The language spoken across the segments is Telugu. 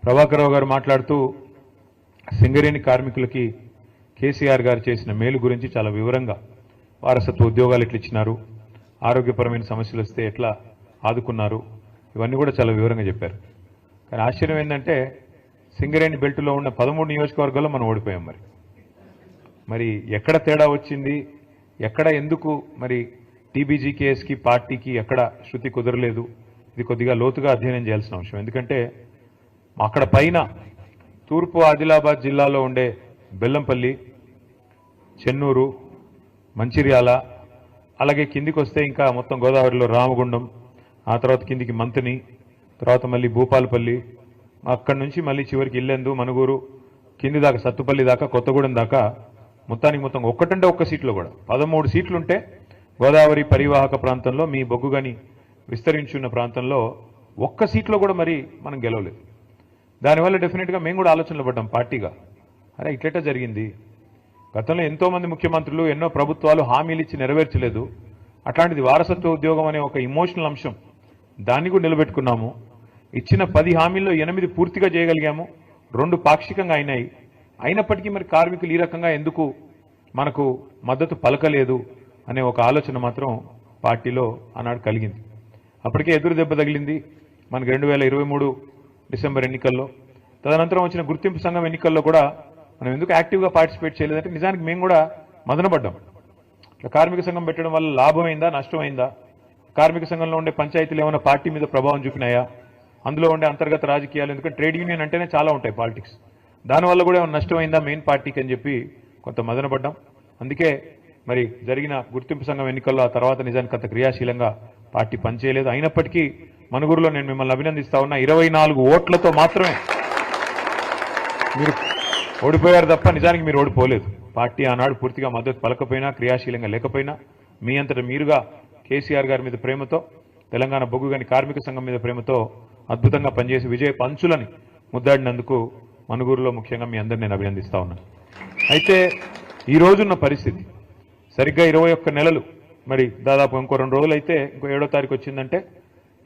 ప్రభాకరరావు గారు మాట్లాడుతూ సింగరేణి కార్మికులకి కేసీఆర్ గారు చేసిన మేలు గురించి చాలా వివరంగా వారసత్వ ఉద్యోగాలు ఎట్లా ఇచ్చినారు, ఆరోగ్యపరమైన సమస్యలు వస్తే ఎట్లా ఆదుకున్నారు, ఇవన్నీ కూడా చాలా వివరంగా చెప్పారు. కానీ ఆశ్చర్యం ఏంటంటే సింగరేణి బెల్ట్లో ఉన్న 13 నియోజకవర్గాల్లో మనం ఓడిపోయాం. మరి ఎక్కడ తేడా వచ్చింది, ఎక్కడ ఎందుకు మరి టీబీజీకేఎస్కి పార్టీకి ఎక్కడ శృతి కుదరలేదు, ఇది కొద్దిగా లోతుగా అధ్యయనం చేయాల్సిన అవసరం. ఎందుకంటే అక్కడ పైన తూర్పు ఆదిలాబాద్ జిల్లాలో ఉండే బెల్లంపల్లి, చెన్నూరు, మంచిర్యాల, అలాగే కిందికి వస్తే ఇంకా మొత్తం గోదావరిలో రామగుండం, ఆ తర్వాత కిందికి మంతిని, తర్వాత మళ్ళీ భూపాలపల్లి, అక్కడి నుంచి మళ్ళీ చివరికి ఇల్లెందు, మనుగూరు, కింది దాకా సత్తుపల్లి దాకా, కొత్తగూడెం దాకా మొత్తానికి మొత్తం ఒక్కటంటే ఒక్క సీట్లో కూడా 13 సీట్లుంటే గోదావరి పరివాహక ప్రాంతంలో మీ బొగ్గుగని విస్తరించున్న ప్రాంతంలో ఒక్క సీట్లో కూడా మరి మనం గెలవలేదు. దానివల్ల డెఫినెట్గా మేము కూడా ఆలోచనలు పడ్డాం పార్టీగా, అరే ఇట్లెట్లా జరిగింది, గతంలో ఎంతోమంది ముఖ్యమంత్రులు ఎన్నో ప్రభుత్వాలు హామీలు ఇచ్చి నెరవేర్చలేదు, అట్లాంటిది వారసత్వ ఉద్యోగం అనే ఒక ఇమోషనల్ అంశం, దాన్ని కూడా నిలబెట్టుకున్నాము. ఇచ్చిన 10 హామీల్లో 8 పూర్తిగా చేయగలిగాము, 2 పాక్షికంగా అయినాయి. అయినప్పటికీ మరి కార్మికులు ఈ రకంగా ఎందుకు మనకు మద్దతు పలకలేదు అనే ఒక ఆలోచన మాత్రం పార్టీలో ఆనాడు కలిగింది. అప్పటికే ఎదురు దెబ్బ తగిలింది మనకు 2023 డిసెంబర్ ఎన్నికల్లో. తదనంతరం వచ్చిన గుర్తింపు సంఘం ఎన్నికల్లో కూడా మనం ఎందుకు యాక్టివ్గా పార్టిసిపేట్ చేయలేదంటే నిజానికి మేము కూడా మదనపడ్డాం. కార్మిక సంఘం పెట్టడం వల్ల లాభమైందా, నష్టమైందా, కార్మిక సంఘంలో ఉండే పంచాయతీలు ఏమైనా పార్టీ మీద ప్రభావం చూపినాయా, అందులో ఉండే అంతర్గత రాజకీయాలు, ఎందుకంటే ట్రేడ్ యూనియన్ అంటేనే చాలా ఉంటాయి పాలిటిక్స్, దానివల్ల కూడా ఏమైనా నష్టమైందా మెయిన్ పార్టీకి అని చెప్పి కొంత మదనపడ్డాం. అందుకే మరి జరిగిన గుర్తింపు సంఘం ఎన్నికల్లో ఆ తర్వాత నిజానికి అంత క్రియాశీలంగా పార్టీ పనిచేయలేదు. అయినప్పటికీ మనుగురులో నేను మిమ్మల్ని అభినందిస్తా ఉన్నా, 24 ఓట్లతో మాత్రమే మీరు ఓడిపోయారు తప్ప నిజానికి మీరు ఓడిపోలేదు. పార్టీ ఆనాడు పూర్తిగా మద్దతు పలకపోయినా, క్రియాశీలంగా లేకపోయినా మీ అంతటా మీరుగా కేసీఆర్ గారి మీద ప్రేమతో, తెలంగాణ బొగ్గుగని కార్మిక సంఘం మీద ప్రేమతో అద్భుతంగా పనిచేసి విజయ పంచులని ముద్దాడినందుకు మనుగూరులో ముఖ్యంగా మీ అందరిని నేను అభినందిస్తా ఉన్నాను. అయితే ఈ రోజున్న పరిస్థితి సరిగ్గా 21 నెలలు, మరి దాదాపు ఇంకో 2 రోజులు అయితే ఇంకో 7వ తారీఖు వచ్చిందంటే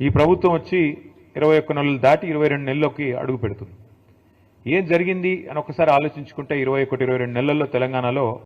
ఈ ప్రభుత్వం వచ్చి 21 నెలలు దాటి 22 నెలల్లోకి అడుగు పెడుతుంది. ఏం జరిగింది అని ఒకసారి ఆలోచించుకుంటే 21-22 నెలల్లో తెలంగాణలో